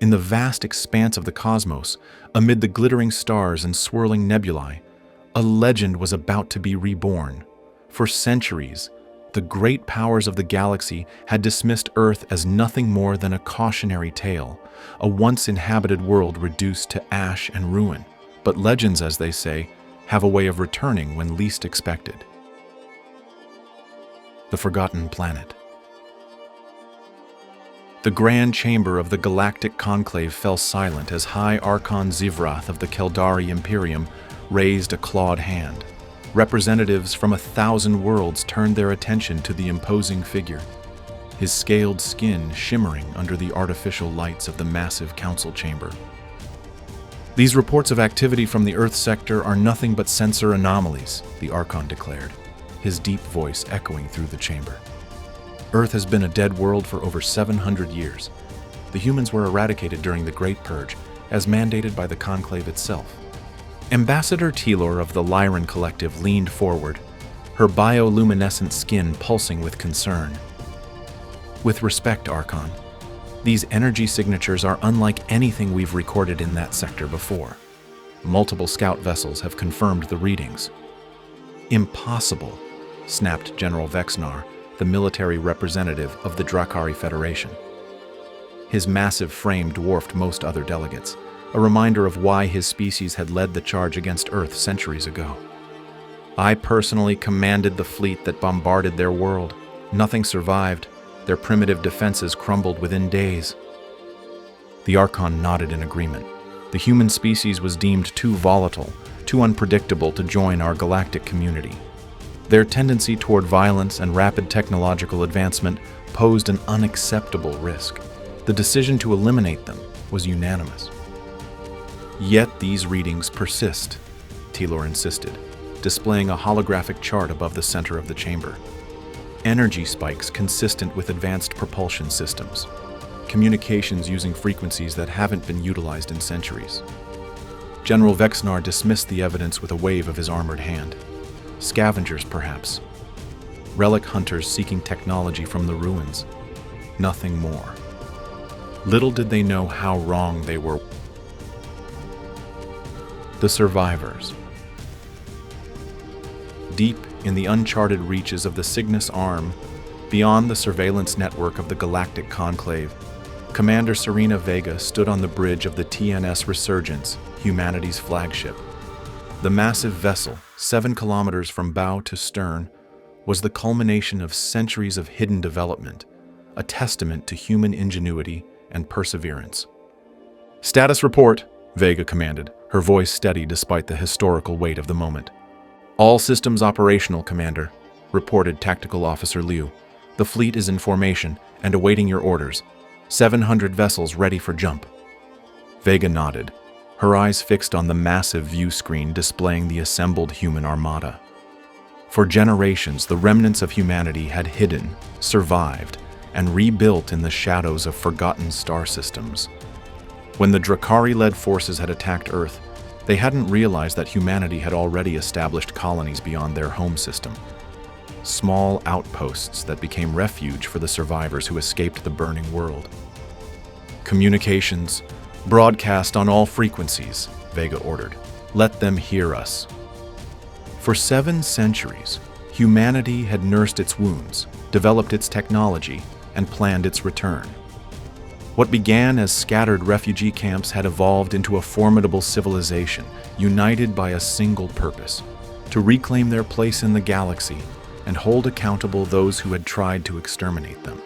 In the vast expanse of the cosmos, amid the glittering stars and swirling nebulae, a legend was about to be reborn. For centuries, the great powers of the galaxy had dismissed Earth as nothing more than a cautionary tale, a once-inhabited world reduced to ash and ruin. But legends, as they say, have a way of returning when least expected. The Forgotten Planet. The grand chamber of the galactic conclave fell silent as High Archon Zivrath of the Keldari Imperium raised a clawed hand. Representatives from 1,000 worlds turned their attention to the imposing figure, his scaled skin shimmering under the artificial lights of the massive council chamber. "These reports of activity from the Earth sector are nothing but sensor anomalies," the Archon declared, his deep voice echoing through the chamber. "Earth has been a dead world for over 700 years. The humans were eradicated during the Great Purge, as mandated by the Conclave itself." Ambassador Telor of the Lyran Collective leaned forward, her bioluminescent skin pulsing with concern. "With respect, Archon, these energy signatures are unlike anything we've recorded in that sector before. Multiple scout vessels have confirmed the readings." "Impossible," snapped General Vexnar, the military representative of the Drakari Federation. His massive frame dwarfed most other delegates, a reminder of why his species had led the charge against Earth centuries ago. "I personally commanded the fleet that bombarded their world. Nothing survived. Their primitive defenses crumbled within days." The Archon nodded in agreement. The human species was deemed too volatile, too unpredictable to join our galactic community. Their tendency toward violence and rapid technological advancement posed an unacceptable risk. The decision to eliminate them was unanimous. "Yet these readings persist," Telor insisted, displaying a holographic chart above the center of the chamber. "Energy spikes consistent with advanced propulsion systems. Communications using frequencies that haven't been utilized in centuries." General Vexnar dismissed the evidence with a wave of his armored hand. "Scavengers, perhaps. Relic hunters seeking technology from the ruins. Nothing more." Little did they know how wrong they were. The survivors. Deep in the uncharted reaches of the Cygnus Arm, beyond the surveillance network of the Galactic Conclave, Commander Serena Vega stood on the bridge of the TNS Resurgence, humanity's flagship. The massive vessel, 7 kilometers from bow to stern, was the culmination of centuries of hidden development, a testament to human ingenuity and perseverance. "Status report," Vega commanded, her voice steady despite the historical weight of the moment. "All systems operational, Commander," reported Tactical Officer Liu. "The fleet is in formation and awaiting your orders. 700 vessels ready for jump." Vega nodded, her eyes fixed on the massive view screen displaying the assembled human armada. For generations, the remnants of humanity had hidden, survived, and rebuilt in the shadows of forgotten star systems. When the Drakari-led forces had attacked Earth, they hadn't realized that humanity had already established colonies beyond their home system. Small outposts that became refuge for the survivors who escaped the burning world. "Communications, broadcast on all frequencies," Vega ordered. "Let them hear us." For 7 centuries, humanity had nursed its wounds, developed its technology, and planned its return. What began as scattered refugee camps had evolved into a formidable civilization, united by a single purpose: to reclaim their place in the galaxy and hold accountable those who had tried to exterminate them.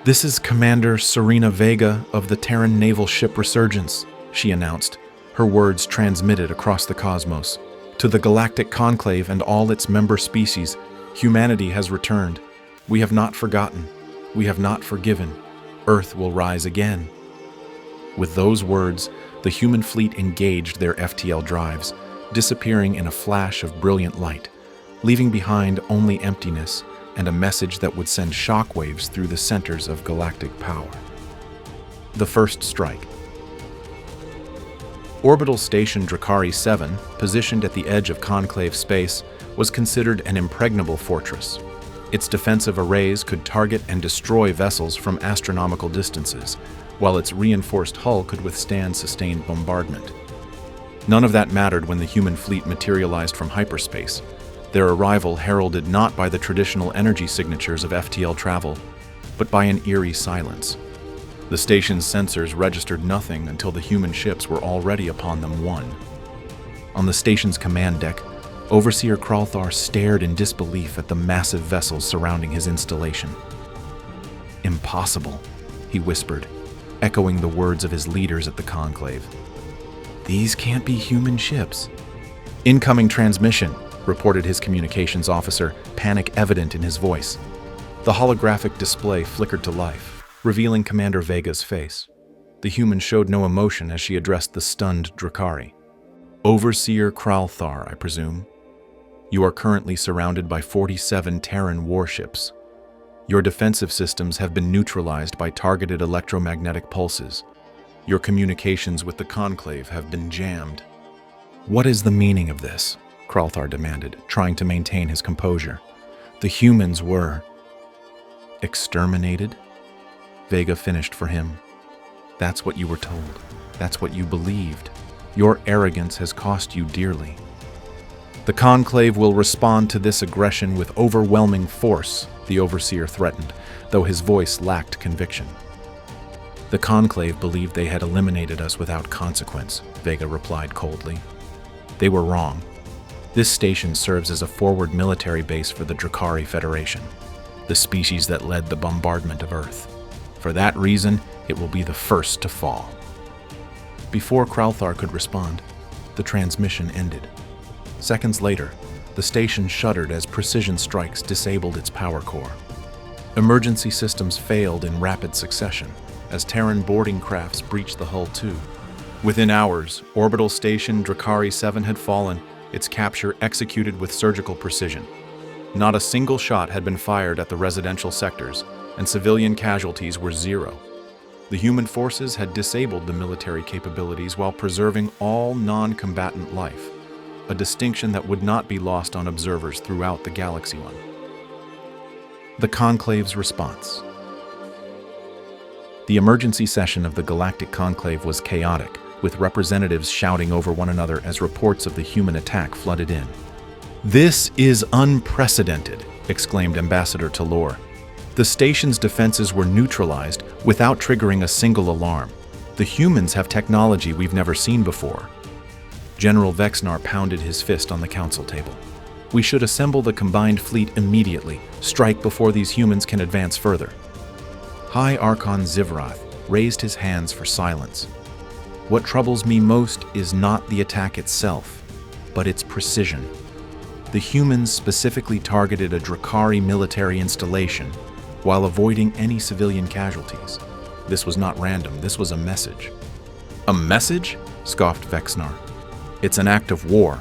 "This is Commander Serena Vega of the Terran naval ship Resurgence," she announced, her words transmitted across the cosmos. "To the Galactic Conclave and all its member species, humanity has returned. We have not forgotten. We have not forgiven. Earth will rise again." With those words, the human fleet engaged their FTL drives, disappearing in a flash of brilliant light, leaving behind only emptiness and a message that would send shockwaves through the centers of galactic power. The first strike. Orbital Station Drakari 7, positioned at the edge of conclave space, was considered an impregnable fortress. Its defensive arrays could target and destroy vessels from astronomical distances, while its reinforced hull could withstand sustained bombardment. None of that mattered when the human fleet materialized from hyperspace, their arrival heralded not by the traditional energy signatures of FTL travel, but by an eerie silence. The station's sensors registered nothing until the human ships were already upon them one. On the station's command deck, Overseer Kralthar stared in disbelief at the massive vessels surrounding his installation. "Impossible," he whispered, echoing the words of his leaders at the conclave. "These can't be human ships." "Incoming transmission," reported his communications officer, panic evident in his voice. The holographic display flickered to life, revealing Commander Vega's face. The human showed no emotion as she addressed the stunned Drakari. "Overseer Kralthar, I presume. You are currently surrounded by 47 Terran warships. Your defensive systems have been neutralized by targeted electromagnetic pulses. Your communications with the Conclave have been jammed." "What is the meaning of this?" Kralthar demanded, trying to maintain his composure. "The humans were exterminated?" Vega finished for him. "That's what you were told. That's what you believed. Your arrogance has cost you dearly." "The Conclave will respond to this aggression with overwhelming force," the Overseer threatened, though his voice lacked conviction. "The Conclave believed they had eliminated us without consequence," Vega replied coldly. "They were wrong. This station serves as a forward military base for the Drakari Federation, the species that led the bombardment of Earth. For that reason, it will be the first to fall." Before Kralthar could respond, the transmission ended. Seconds later, the station shuddered as precision strikes disabled its power core. Emergency systems failed in rapid succession as Terran boarding crafts breached the hull too. Within hours, orbital station Drakari 7 had fallen, its capture executed with surgical precision. Not a single shot had been fired at the residential sectors, and civilian casualties were zero. The human forces had disabled the military capabilities while preserving all non-combatant life, a distinction that would not be lost on observers throughout the Galaxy One. The Conclave's response. The emergency session of the Galactic Conclave was chaotic, with representatives shouting over one another as reports of the human attack flooded in. "This is unprecedented," exclaimed Ambassador Talor. "The station's defenses were neutralized without triggering a single alarm. The humans have technology we've never seen before." General Vexnar pounded his fist on the council table. "We should assemble the combined fleet immediately, strike before these humans can advance further." High Archon Zivrath raised his hands for silence. "What troubles me most is not the attack itself, but its precision. The humans specifically targeted a Drakari military installation while avoiding any civilian casualties. This was not random, this was a message." "A message?" scoffed Vexnar. "It's an act of war."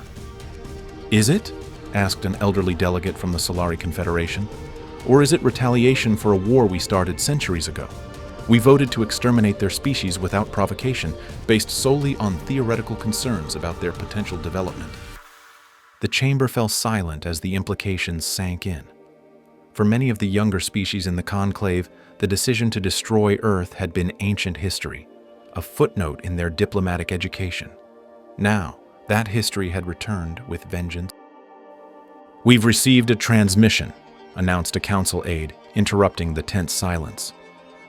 "Is it?" asked an elderly delegate from the Solari Confederation. "Or is it retaliation for a war we started centuries ago? We voted to exterminate their species without provocation, based solely on theoretical concerns about their potential development." The chamber fell silent as the implications sank in. For many of the younger species in the Conclave, the decision to destroy Earth had been ancient history, a footnote in their diplomatic education. Now, that history had returned with vengeance. "We've received a transmission," announced a council aide, interrupting the tense silence.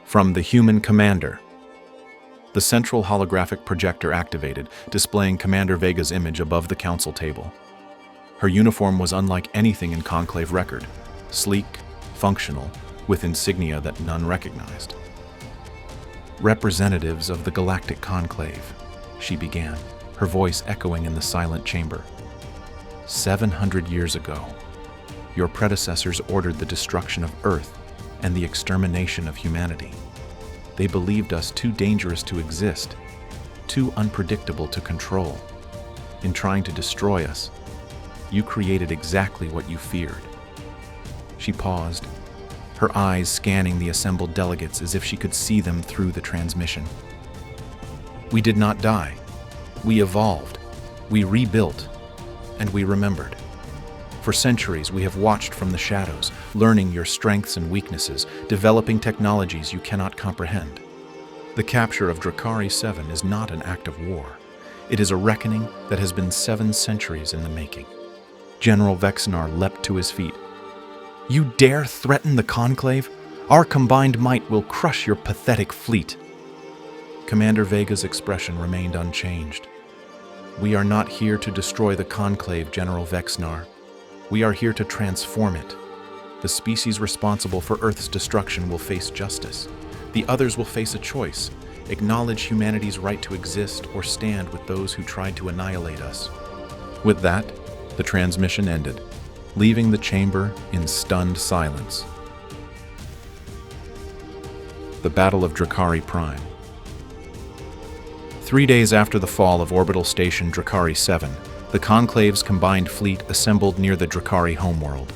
"From the human commander." The central holographic projector activated, displaying Commander Vega's image above the council table. Her uniform was unlike anything in Conclave record, sleek, functional, with insignia that none recognized. "Representatives of the Galactic Conclave," she began, her voice echoing in the silent chamber. 700 years ago, your predecessors ordered the destruction of Earth and the extermination of humanity. They believed us too dangerous to exist, too unpredictable to control. In trying to destroy us, you created exactly what you feared. She paused, her eyes scanning the assembled delegates as if she could see them through the transmission. "We did not die. We evolved. We rebuilt. And we remembered. For centuries, we have watched from the shadows, learning your strengths and weaknesses, developing technologies you cannot comprehend. The capture of Drakari 7 is not an act of war. It is a reckoning that has been 7 centuries in the making. General Vexnar leapt to his feet. "You dare threaten the Conclave? Our combined might will crush your pathetic fleet." Commander Vega's expression remained unchanged. "We are not here to destroy the Conclave, General Vexnar. We are here to transform it. The species responsible for Earth's destruction will face justice. The others will face a choice: acknowledge humanity's right to exist or stand with those who tried to annihilate us." With that, the transmission ended, leaving the chamber in stunned silence. The Battle of Drakari Prime. 3 days after the fall of orbital station Drakari 7, the Conclave's combined fleet assembled near the Drakari homeworld.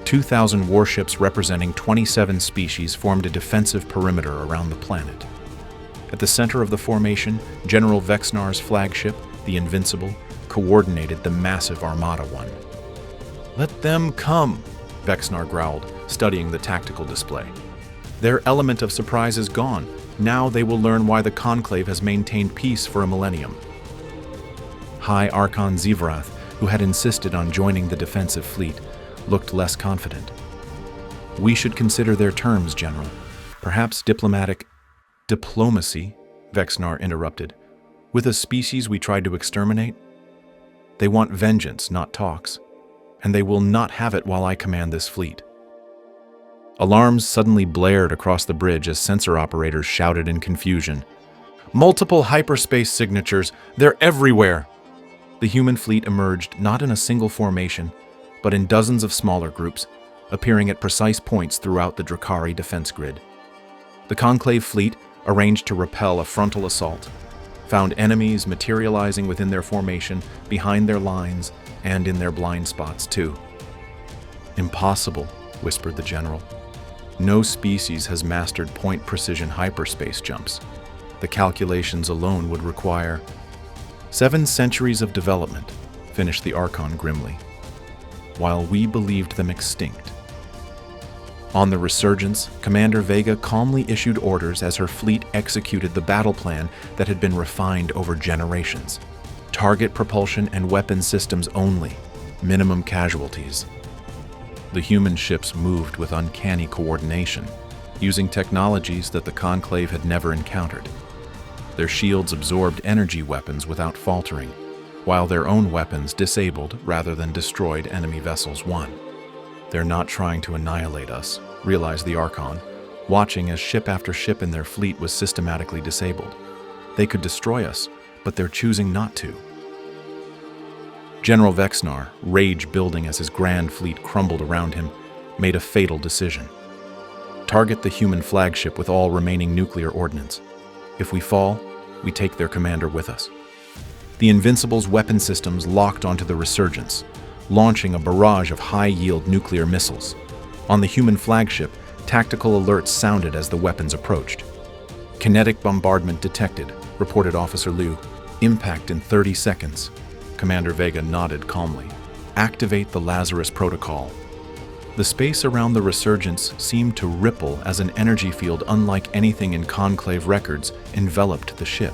2,000 warships representing 27 species formed a defensive perimeter around the planet. At the center of the formation, General Vexnar's flagship, the Invincible, coordinated the massive Armada One. "Let them come," Vexnar growled, studying the tactical display. "Their element of surprise is gone. Now they will learn why the Conclave has maintained peace for a millennium." High Archon Zivrath, who had insisted on joining the defensive fleet, looked less confident. "We should consider their terms, General. Perhaps diplomacy, Vexnar interrupted. "With a species we tried to exterminate? They want vengeance, not talks. And they will not have it while I command this fleet." Alarms suddenly blared across the bridge as sensor operators shouted in confusion. "Multiple hyperspace signatures! They're everywhere!" The human fleet emerged not in a single formation, but in dozens of smaller groups, appearing at precise points throughout the Drakari defense grid. The Conclave fleet, arranged to repel a frontal assault, found enemies materializing within their formation, behind their lines, and in their blind spots too. "Impossible," whispered the general. "No species has mastered point-precision hyperspace jumps. The calculations alone would require 7 centuries of development," finished the Archon grimly, "while we believed them extinct." On the Resurgence, Commander Vega calmly issued orders as her fleet executed the battle plan that had been refined over generations. Target propulsion and weapon systems only, minimum casualties. The human ships moved with uncanny coordination, using technologies that the Conclave had never encountered. Their shields absorbed energy weapons without faltering, while their own weapons disabled rather than destroyed enemy vessels won. "They're not trying to annihilate us," realized the Archon, watching as ship after ship in their fleet was systematically disabled. "They could destroy us, but they're choosing not to." General Vexnar, rage building as his grand fleet crumbled around him, made a fatal decision. Target the human flagship with all remaining nuclear ordnance. If we fall, we take their commander with us. The Invincible's weapon systems locked onto the Resurgence, launching a barrage of high-yield nuclear missiles. On the human flagship, tactical alerts sounded as the weapons approached. "Kinetic bombardment detected," reported Officer Liu. "Impact in 30 seconds. Commander Vega nodded calmly. "Activate the Lazarus Protocol." The space around the Resurgence seemed to ripple as an energy field unlike anything in Conclave records enveloped the ship.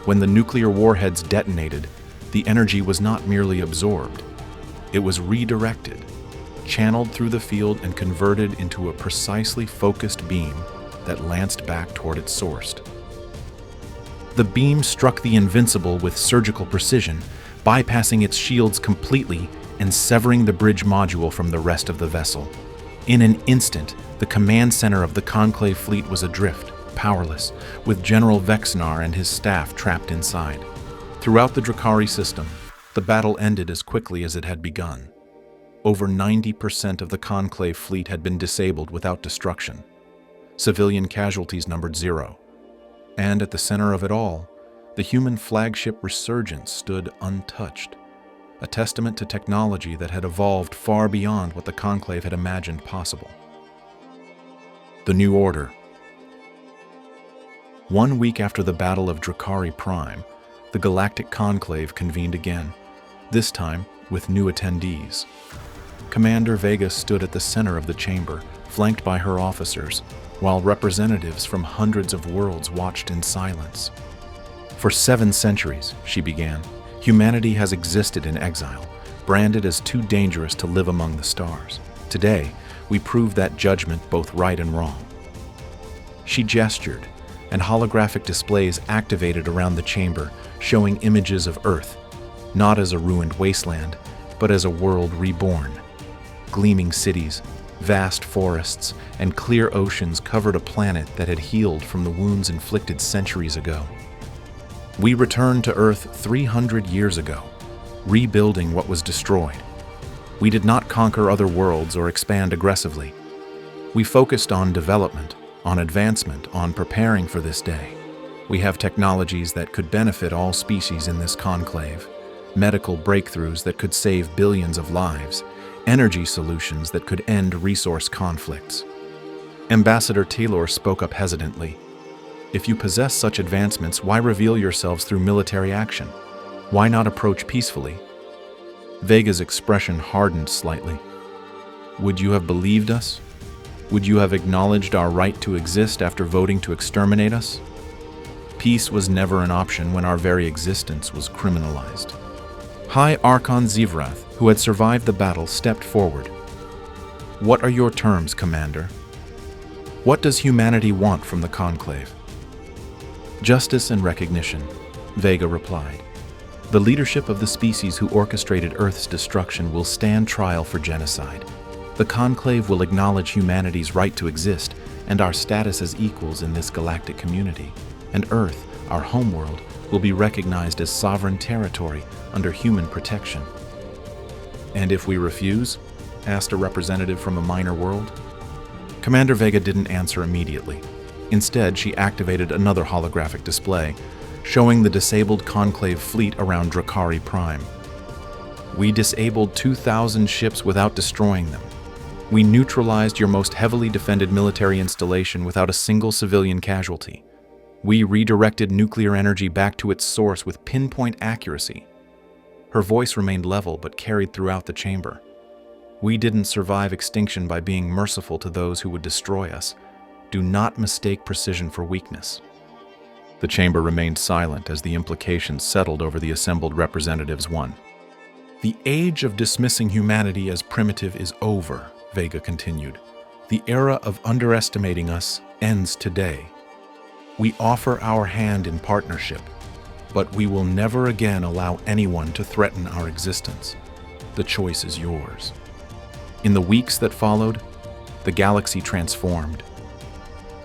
When the nuclear warheads detonated, the energy was not merely absorbed. It was redirected, channeled through the field and converted into a precisely focused beam that lanced back toward its source. The beam struck the Invincible with surgical precision, bypassing its shields completely and severing the bridge module from the rest of the vessel. In an instant, the command center of the Conclave fleet was adrift, powerless, with General Vexnar and his staff trapped inside. Throughout the Drakari system, the battle ended as quickly as it had begun. Over 90% of the Conclave fleet had been disabled without destruction. Civilian casualties numbered 0. And at the center of it all, the human flagship Resurgence stood untouched, a testament to technology that had evolved far beyond what the Conclave had imagined possible. The New Order. 1 week after the Battle of Drakari Prime, the Galactic Conclave convened again, this time with new attendees. Commander Vega stood at the center of the chamber, flanked by her officers, while representatives from hundreds of worlds watched in silence. For 7 centuries, she began, humanity has existed in exile, branded as too dangerous to live among the stars. Today, we prove that judgment both right and wrong. She gestured, and holographic displays activated around the chamber, showing images of Earth, not as a ruined wasteland, but as a world reborn. Gleaming cities, vast forests, and clear oceans covered a planet that had healed from the wounds inflicted centuries ago. We returned to Earth 300 years ago, rebuilding what was destroyed. We did not conquer other worlds or expand aggressively. We focused on development, on advancement, on preparing for this day. We have technologies that could benefit all species in this conclave, medical breakthroughs that could save billions of lives, energy solutions that could end resource conflicts. Ambassador Taylor spoke up hesitantly. If you possess such advancements, why reveal yourselves through military action? Why not approach peacefully? Vega's expression hardened slightly. Would you have believed us? Would you have acknowledged our right to exist after voting to exterminate us? Peace was never an option when our very existence was criminalized. High Archon Zivrath, who had survived the battle, stepped forward. What are your terms, Commander? What does humanity want from the Conclave? Justice and recognition, Vega replied. The leadership of the species who orchestrated Earth's destruction will stand trial for genocide. The Conclave will acknowledge humanity's right to exist and our status as equals in this galactic community. And Earth, our homeworld, will be recognized as sovereign territory under human protection. And if we refuse? Asked a representative from a minor world. Commander Vega didn't answer immediately. Instead, she activated another holographic display, showing the disabled Conclave fleet around Drakari Prime. We disabled 2,000 ships without destroying them. We neutralized your most heavily defended military installation without a single civilian casualty. We redirected nuclear energy back to its source with pinpoint accuracy. Her voice remained level but carried throughout the chamber. We didn't survive extinction by being merciful to those who would destroy us. Do not mistake precision for weakness. The chamber remained silent as the implications settled over the assembled representatives. 1. The age of dismissing humanity as primitive is over, Vega continued. The era of underestimating us ends today. We offer our hand in partnership, but we will never again allow anyone to threaten our existence. The choice is yours. In the weeks that followed, the galaxy transformed.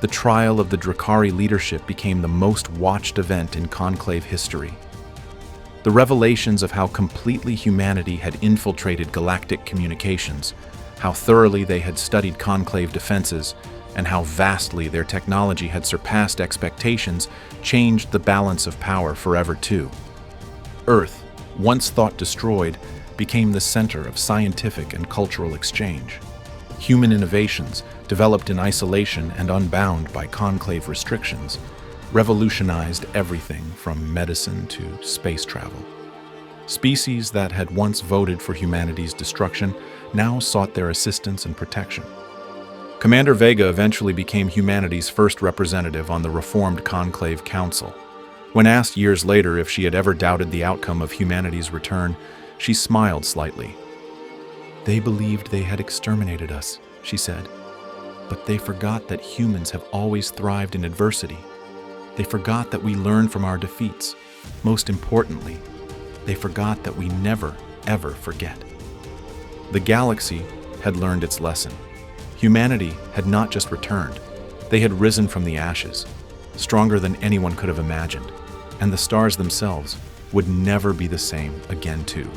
The trial of the Drakari leadership became the most watched event in Conclave history. The revelations of how completely humanity had infiltrated galactic communications, how thoroughly they had studied Conclave defenses, and how vastly their technology had surpassed expectations changed the balance of power forever too. Earth, once thought destroyed, became the center of scientific and cultural exchange. Human innovations, developed in isolation and unbound by Conclave restrictions, revolutionized everything from medicine to space travel. Species that had once voted for humanity's destruction now sought their assistance and protection. Commander Vega eventually became humanity's first representative on the reformed Conclave Council. When asked years later if she had ever doubted the outcome of humanity's return, she smiled slightly. They believed they had exterminated us, she said. But they forgot that humans have always thrived in adversity. They forgot that we learn from our defeats. Most importantly, they forgot that we never, ever forget. The galaxy had learned its lesson. Humanity had not just returned, they had risen from the ashes, stronger than anyone could have imagined, and the stars themselves would never be the same again too.